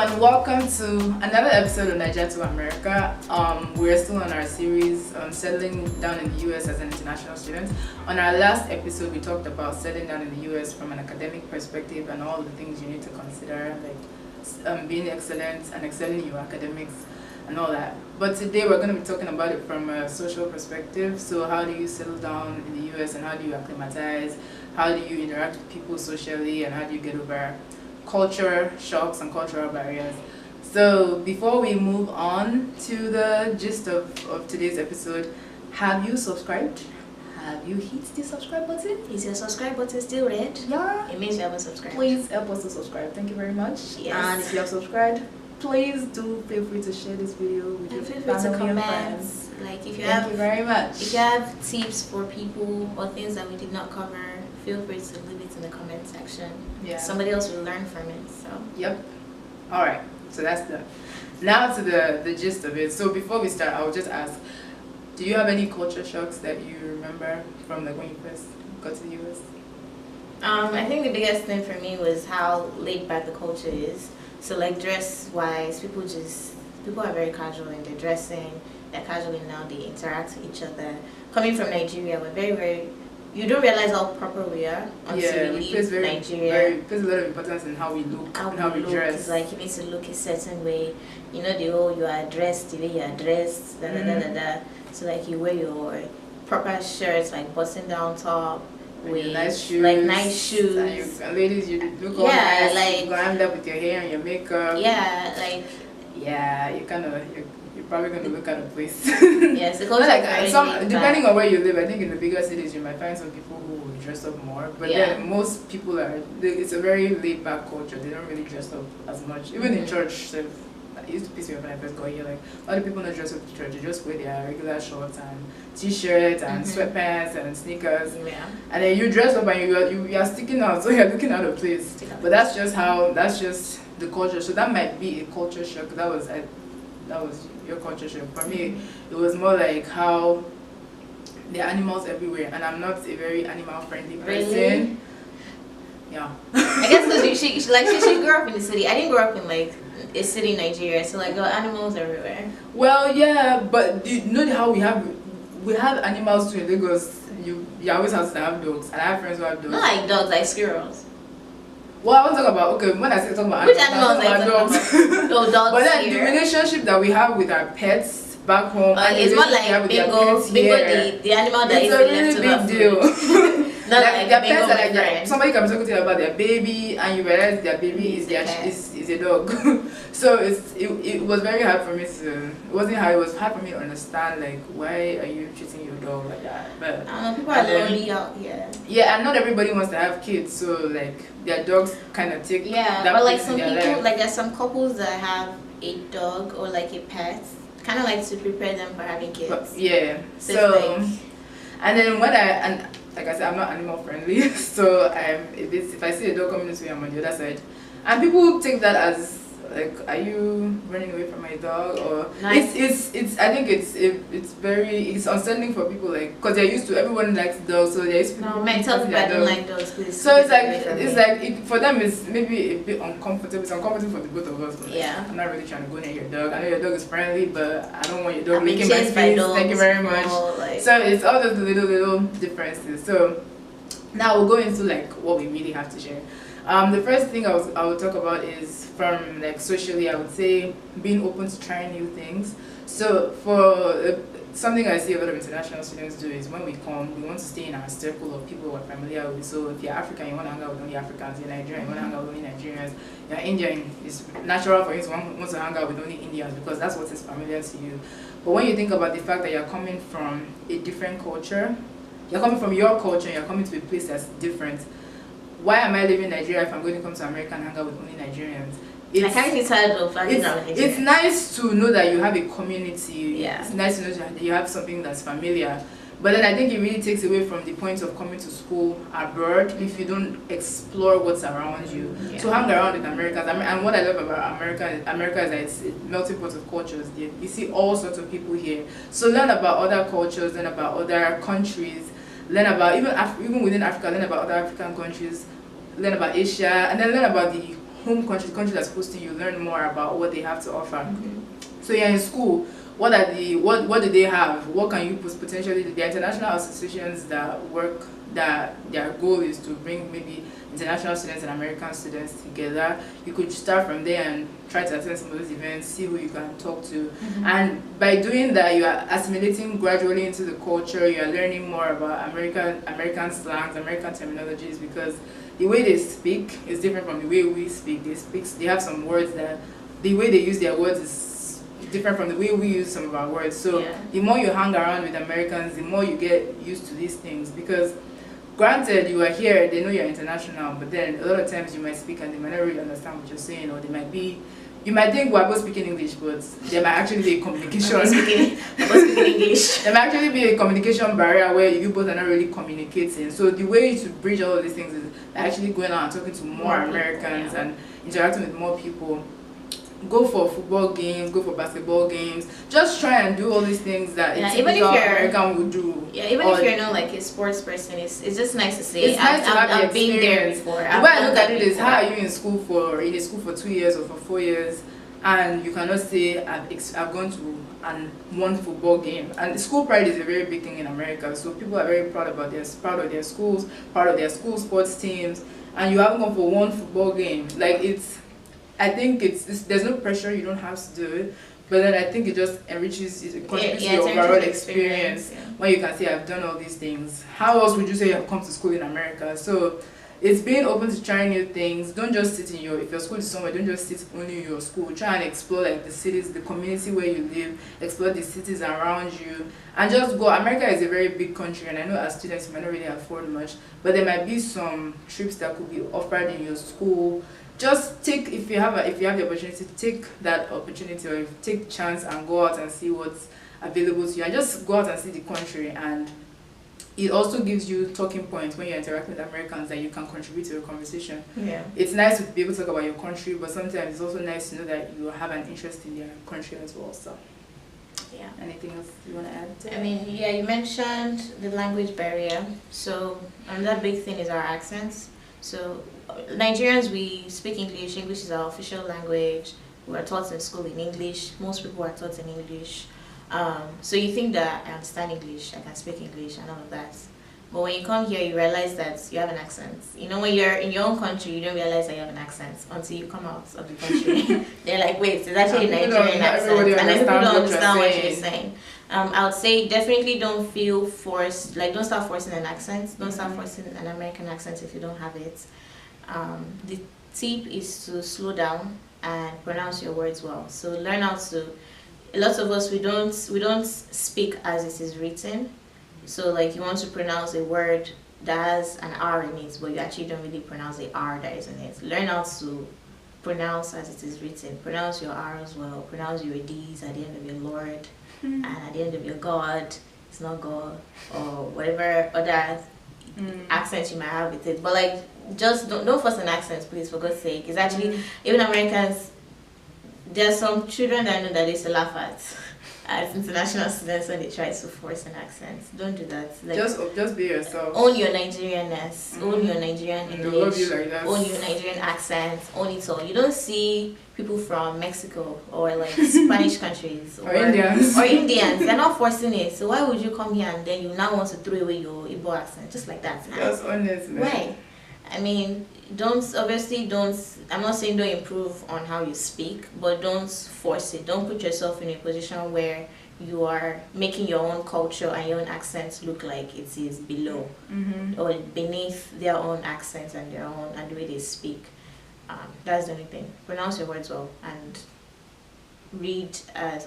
and welcome to another episode of NAIJATOAMERICA. We're still on our series on settling down in the US as an international student. On our last episode, we talked about settling down in the US from an academic perspective and all the things you need to consider, like being excellent and excelling in your academics and all that. But today we're going to be talking about it from a social perspective. So how do you settle down in the US and how do you acclimatize? How do you interact with people socially and how do you get over culture shocks and cultural barriers? So before we move on to the gist of today's episode, have you subscribed? Have you hit the subscribe button? Is your subscribe button still red? Yeah. It means you haven't subscribed. Please help us to subscribe. Thank you very much. Yes. And if you have subscribed, please do feel free to share this video with your feel free to family and comment. friends. Like if Thank you very much. If you have tips for people or things that we did not cover, feel free to leave it in the comment section. Yeah. Somebody else will learn from it. So. Yep. All right. So that's now to the gist of it. So before we start, I will just ask, do you have any culture shocks that you remember from like when you first got to the US? I think the biggest thing for me was how laid back the culture is. So like dress wise, people are very casual in their dressing. They're casual in how they interact with each other. Coming from Nigeria, we're very you don't realize how proper we are until we leave Nigeria. Plays a lot of importance in how we look and how we dress. It's like you need to look a certain way. You know the whole you are dressed the way you are dressed. So like you wear your proper shirts, like button down top. With nice shoes, and ladies, you look all nice, like glammed up with your hair and your makeup. You're probably gonna look at a place. Yes, depending on where you live. I think in the bigger cities you might find some people who will dress up more, but then most people it's a very laid back culture. They don't really dress up as much. Even in church, so it used to piss me off when I first got here. Like a lot of people don't dress up to church; they just wear their regular shorts and t-shirts and sweatpants and sneakers. Yeah. And then you dress up and you are sticking out, so you're looking out of place. But that's just the culture. So that might be a culture shock. That was your culture shock. For me, it was more like how there are animals everywhere, and I'm not a very animal friendly person. Really? Yeah. I guess because she grew up in the city. I didn't grow up in like a city in Nigeria, so like there are animals everywhere. Well, yeah, but you know how we have animals too in Lagos. You always have to have dogs, and I have friends who have dogs. Not like dogs, like squirrels. Well, I want to talk about when I say talk about which animals are dogs? Oh, dogs. But then here. The relationship that we have with our pets back home, and it's more like Bingo, the animal that is a really big deal. Not like their pets are like friend. somebody comes talking to you about their baby, and you realize their baby is a dog. So it was very hard for me to. It wasn't hard. It was hard for me to understand like why are you treating your dog like that? But people are lonely out here. Yeah, and not everybody wants to have kids, so like their dogs kind of take. Yeah, that but like place some in their people, life. like there's some couples that have a dog or like a pet, kind of like to prepare them for having kids. But, yeah. So and then like I said, I'm not animal friendly, so if I see a dog coming this way, I'm on the other side, and people take that as like, are you running away from my dog? Or it's I think it's unsettling for people, like, because they're used to, everyone likes dogs, so they're used to people I don't like dogs, please. So for them it's maybe a bit uncomfortable. It's uncomfortable for the both of us. Yeah. I'm not really trying to go near your dog. I know your dog is friendly, but I don't want your dog licking my face. Thank you very much. So it's all those little differences. So now we'll go into like what we really have to share. The first thing I will talk about is from like socially, I would say being open to trying new things. So for something I see a lot of international students do is when we come, we want to stay in our circle of people we're familiar with. So if you're African, you want to hang out with only Africans. You're Nigerian, you want to hang out with only Nigerians. You're Indian, it's natural for you to want to hang out with only Indians because that's what is familiar to you. But when you think about the fact that you're coming from a different culture, you're coming from your culture, you're coming to a place that's different. Why am I leaving Nigeria if I'm going to come to America and hang out with only Nigerians? It's nice to know that you have a community. Yeah. It's nice to know that you have something that's familiar. But then I think it really takes away from the point of coming to school abroad if you don't explore what's around you. Yeah. So hang around with Americans. And what I love about America is that it's a melting pot of cultures. You see all sorts of people here. So learn about other cultures, learn about other countries, learn about even within Africa, learn about other African countries, learn about Asia, and then learn about the home country, the country that's hosting you, learn more about what they have to offer. Mm-hmm. So you're in school. What do they have? What can you potentially do? There are international associations that work, that their goal is to bring maybe international students and American students together. You could start from there and try to attend some of those events, see who you can talk to. Mm-hmm. And by doing that, you are assimilating gradually into the culture. You are learning more about American slangs, American terminologies, because the way they speak is different from the way we speak. They have some words that the way they use their words is different from the way we use some of our words. So the more you hang around with Americans, the more you get used to these things, because granted, you are here, they know you're international, but then a lot of times you might speak and they might not really understand what you're saying, or you might think we're both speaking English, but there might actually be a communication. Both speaking English. There might actually be a communication barrier where you both are not really communicating. So the way to bridge all of these things is actually going out and talking to more Americans and interacting with more people. Go for football games, go for basketball games. Just try and do all these things that even if you're American would do. Yeah, even if you're not like a sports person, it's just nice to say. It's nice to have I've been there before. The way I look at it is, how are you in school for 2 years or for 4 years, and you cannot say I've gone to one football game. And school pride is a very big thing in America. So people are very proud of their schools, proud of their school sports teams, and you haven't gone for one football game. Like I think there's no pressure, you don't have to do it, but then I think it just enriches, it contributes to your overall experience when you can say, I've done all these things. How else would you say you have come to school in America? So it's being open to trying new things. Don't just sit if your school is somewhere, don't just sit only in your school. Try and explore like the cities, the community where you live, explore the cities around you, and just go. America is a very big country, and I know as students you might not really afford much, but there might be some trips that could be offered in your school. Just take, if you have the opportunity, take that opportunity, or take chance and go out and see what's available to you, and just go out and see the country. And it also gives you talking points when you're interacting with Americans that you can contribute to a conversation. Yeah, it's nice to be able to talk about your country, but sometimes it's also nice to know that you have an interest in their country as well. So yeah, anything else you want to add to that? I mean, yeah, you mentioned the language barrier. So another big thing is our accents. So Nigerians, we speak English. English is our official language. We are taught in school in English. Most people are taught in English. So you think that I understand English, I can speak English and all of that. But when you come here, you realize that you have an accent. You know, when you're in your own country, you don't realize that you have an accent until you come out of the country. They're like, wait, it's actually a Nigerian accent. And then people don't understand what you're saying. I would say definitely don't feel forced, like don't start forcing an accent. Don't start forcing an American accent if you don't have it. The tip is to slow down and pronounce your words well. So learn how to, a lot of us, we don't speak as it is written. So like you want to pronounce a word that has an R in it, but you actually don't really pronounce the R that is in it. Learn how to pronounce as it is written. Pronounce your R's well. Pronounce your D's at the end of your Lord and at the end of your God. It's not God, or whatever other accents you might have with it. But like, just don't force an accent, please, for God's sake. It's actually, even Americans, there's some children that I know that they used to laugh at as international students when they try to force an accent. Don't do that. Like, just be yourself. Own your Nigerianness. Own your Nigerian English. Love you like that. Own your Nigerian accent. Own it all. You don't see people from Mexico or like Spanish countries or Indians. Or Indians. They're not forcing it. So why would you come here and then you now want to throw away your Igbo accent just like that? Just honest, man. Why? I mean, I'm not saying don't improve on how you speak, but don't force it. Don't put yourself in a position where you are making your own culture and your own accents look like it is below or beneath their own accents and the way they speak. That's the only thing. Pronounce your words well and read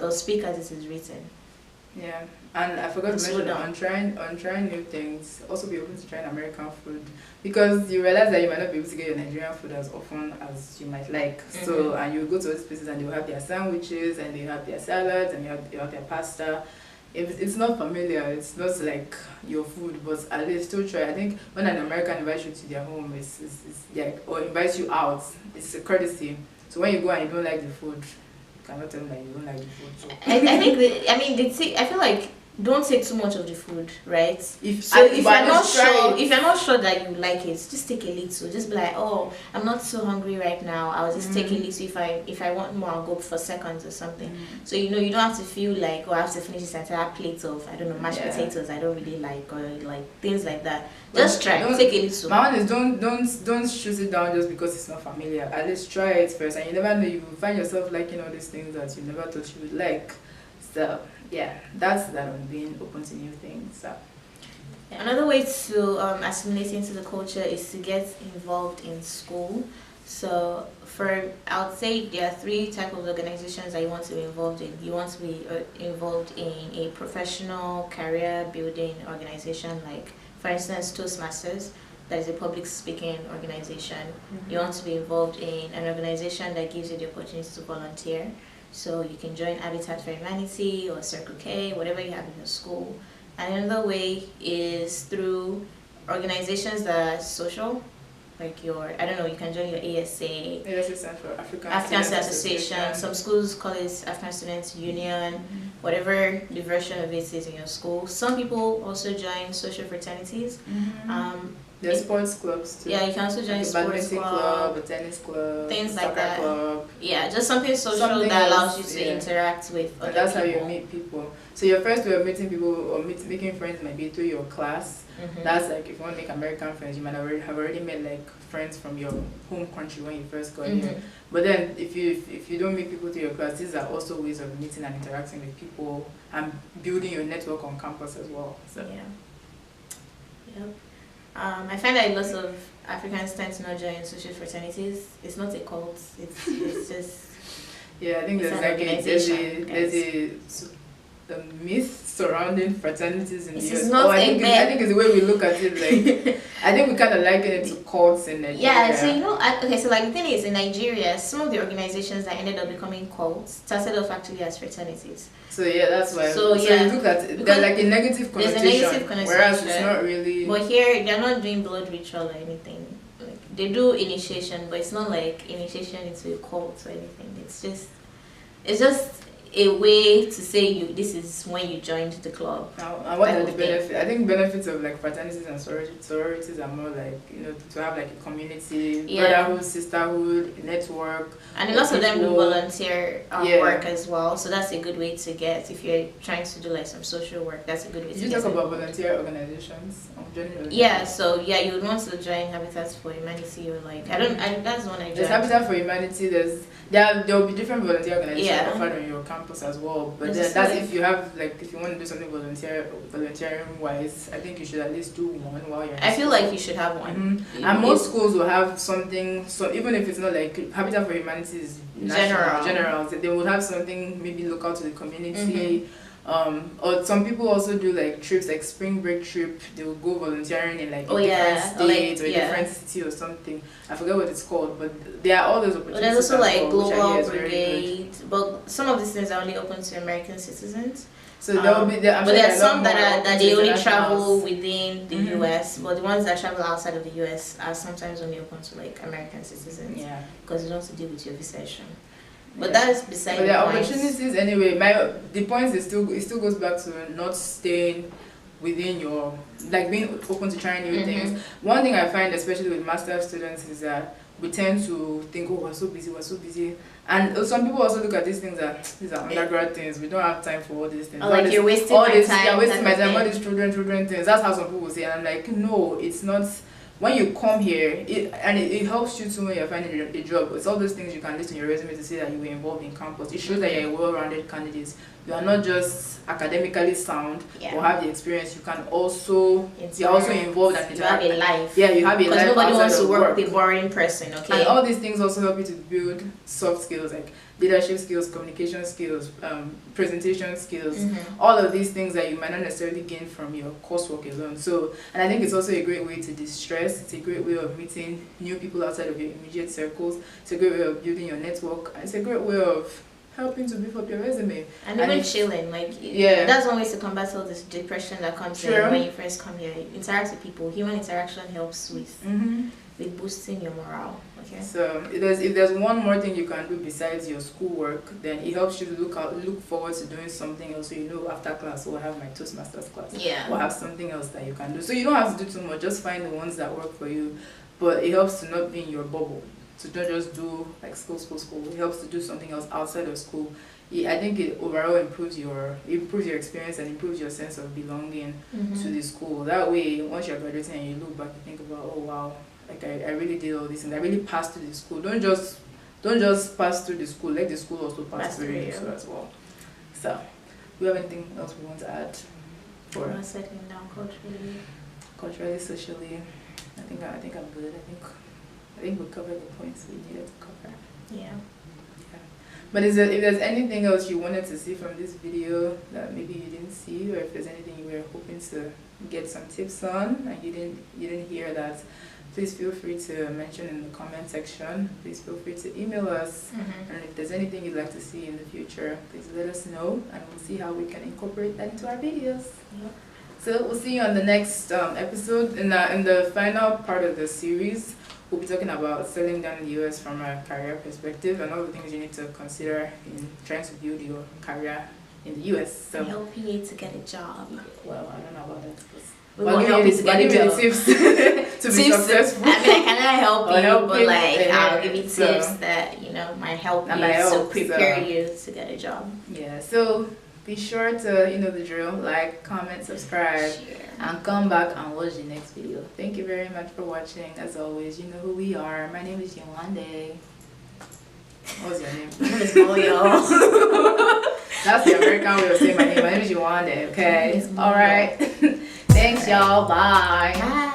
or speak as it is written. Yeah, and I forgot to mention on trying new things. Also, be open to trying American food, because you realize that you might not be able to get your Nigerian food as often as you might like. So, and you go to those places and they will have their sandwiches and they have their salads and you have their pasta. If it's not familiar, it's not like your food, but at least still try. I think when an American invites you to their home, it's like, or invites you out, it's a courtesy. So when you go and you don't like the food, cannot tell me that you don't like the food. So. I think I feel like don't take too much of the food, right? If you're not sure that you like it, just take a little. Just be like, oh, I'm not so hungry right now. I'll just take a little. If I want more, I'll go for seconds or something. So you know, you don't have to feel like, oh, I have to finish this entire plate of, I don't know, mashed potatoes I don't really like, or like things like that. Just try, take a little. My one is don't shoot it down just because it's not familiar. At least try it first, and you never know, you will find yourself liking all these things that you never thought you would like. So yeah, that's that on being open to new things. So another way to assimilate into the culture is to get involved in school. So I would say there are 3 types of organizations that you want to be involved in. You want to be involved in a professional career building organization, like for instance Toastmasters, that is a public speaking organization. You want to be involved in an organization that gives you the opportunity to volunteer. So you can join Habitat for Humanity or Circle K, whatever you have in your school. And another way is through organizations that are social, like I don't know, you can join your ASA. ASA stands for African Students Association. Some schools call it African Students Union, whatever the version of it is in your school. Some people also join social fraternities. There are sports clubs too. Yeah, you can also join like a sports club, a tennis club, things like that. Club. Yeah, just something social that allows you to interact with other people. That's how you meet people. So your first way of meeting people or making friends might be through your class. That's like if you want to make American friends, you might have already met like friends from your home country when you first got here. But then if you don't meet people through your class, these are also ways of meeting and interacting with people and building your network on campus as well. So yeah. Yep. I find that lots of Africans tend to not join social fraternities. It's not a cult. It's just I think there's a myth surrounding fraternities in the US. I think it's the way we look at it. Like I think we kind of liken it to cults in Nigeria. Yeah, so you know, so like the thing is, in Nigeria, some of the organizations that ended up becoming cults started off actually as fraternities. So that's why. So you look at it, there's like a negative connotation, whereas it's not really. But here, they're not doing blood ritual or anything. Like they do initiation, but it's not like initiation into a cult or anything. It's just a way to say this is when you joined the club. And what are the benefits? I think benefits of like fraternities and sororities are more like, you know, to have like a community, brotherhood, sisterhood, network. And lots of them do volunteer work as well. So that's a good way to get, if you're trying to do like some social work, that's a good way to get. You talk about volunteer organizations? Yeah, so you would want to join Habitat for Humanity or like, that's one I joined. There's Habitat for Humanity, there will be different volunteer organizations offered on your campus as well, but then that's if you have like, if you want to do something volunteering wise, I think you should at least do one while you're in I feel like you should have one. And most schools will have something, so even if it's not like Habitat for Humanity is general, they will have something maybe local to the community. Or some people also do like trips, like spring break trip. They will go volunteering in like a different state or a different city or something. I forget what it's called, but there are all those opportunities. There's also like Global Brigade, but some of these things are only open to American citizens. So there will be, but there are some that they only travel within the US, but the ones that travel outside of the US are sometimes only open to like American citizens. Yeah, because you don't have to deal with your visa issue. But that is beside the point. There are opportunities anyway. The point is it still goes back to not staying within your, like being open to trying new things. One thing I find, especially with master's students, is that we tend to think, oh, we're so busy. And some people also look at these things as these are undergrad things. We don't have time for all these things. Oh, like you're wasting my time. You're wasting my time. All these children things. That's how some people say. And I'm like, no, it's not. When you come here, it helps you too when you're finding a job. It's all those things you can list on your resume to say that you were involved in campus. It shows that you're a well-rounded candidate. You are not just academically sound or have the experience. You can also you're also involved and you have a life. Yeah, you have a life. Because nobody wants to work with a boring person. Okay. And all these things also help you to build soft skills like leadership skills, communication skills, presentation skills, all of these things that you might not necessarily gain from your coursework alone. So, and I think it's also a great way to distress. It's a great way of meeting new people outside of your immediate circles. It's a great way of building your network. And it's a great way of helping to beef up your resume. And even chilling, like, that's one way to combat all this depression that comes in when you first come here. Interact with people. Human interaction helps with boosting your morale. Okay. So if there's one more thing you can do besides your schoolwork, then it helps you to look forward to doing something else. So after class, we'll have my Toastmasters class. Yeah. We'll have something else that you can do. So you don't have to do too much. Just find the ones that work for you. But it helps to not be in your bubble. So don't just do like school. It helps to do something else outside of school. I think it overall improves your experience and improves your sense of belonging to the school. That way, once you're graduating and you look back, you think about, oh wow, like I really did all this and I really passed through the school. Don't just pass through the school. Let the school also pass through you as well. So, do we have anything else we want to add? For settling down culturally, socially. I think I'm good. I think we covered the points we needed to cover. Yeah. But if there's anything else you wanted to see from this video that maybe you didn't see, or if there's anything you were hoping to get some tips on and you didn't hear that, please feel free to mention in the comment section. Please feel free to email us. And if there's anything you'd like to see in the future, please let us know and we'll see how we can incorporate that into our videos. So we'll see you on the next episode. In the final part of the series, we'll be talking about settling down in the US from a career perspective and all the things you need to consider in trying to build your career in the US. So helping you to get a job. Well, I don't know about that. We won't help you to get a job. Tips to be successful. I mean, I cannot help you, but like I'll give you tips that might help you to prepare you to get a job. Yeah. So be sure to the drill. Like, comment, subscribe, and come back and watch the next video. Thank you very much for watching. As always, you know who we are. My name is Yolande. What's your name? My name is Moyo. That's the American way of saying my name. My name is Yolande. Okay. All right. Thanks, y'all. Bye. Bye.